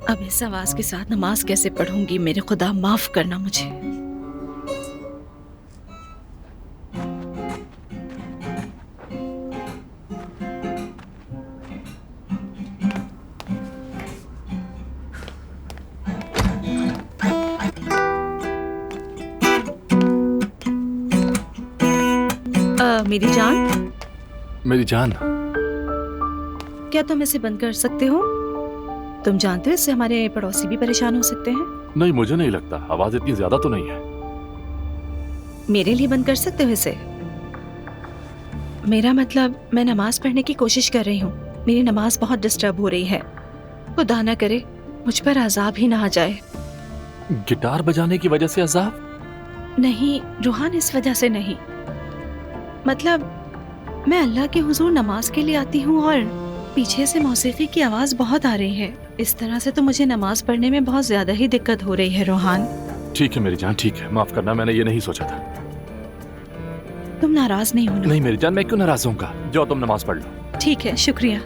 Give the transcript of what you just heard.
अब इस आवाज के साथ नमाज कैसे पढ़ूंगी? मेरे खुदा माफ करना मुझे। मेरी जान, मेरी जान, क्या तुम इसे बंद कर सकते हो? तुम जानते हो इससे हमारे पड़ोसी भी परेशान हो सकते हैं। नहीं मुझे नहीं लगता, आवाज इतनी ज्यादा तो नहीं है। मेरे लिए बंद कर सकते हो इसे? मेरा मतलब, मैं नमाज पढ़ने की कोशिश कर रही हूँ। मेरी नमाज बहुत डिस्टर्ब हो रही है। खुदा ना करे मुझ पर अजाब ही ना आ जाए। गिटार बजाने की वजह से अजाब? नहीं रूहान, इस वजह से नहीं। मतलब मैं अल्लाह के हुजूर नमाज के लिए आती हूँ और पीछे से मौसीकी की आवाज बहुत आ रही है। इस तरह से तो मुझे नमाज पढ़ने में बहुत ज्यादा ही दिक्कत हो रही है रोहान। ठीक है मेरी जान, ठीक है, माफ करना, मैंने ये नहीं सोचा था। तुम नाराज नहीं होना? नहीं मेरी जान, मैं क्यों नाराज होऊंगा? जाओ तुम नमाज पढ़ लो। ठीक है, शुक्रिया।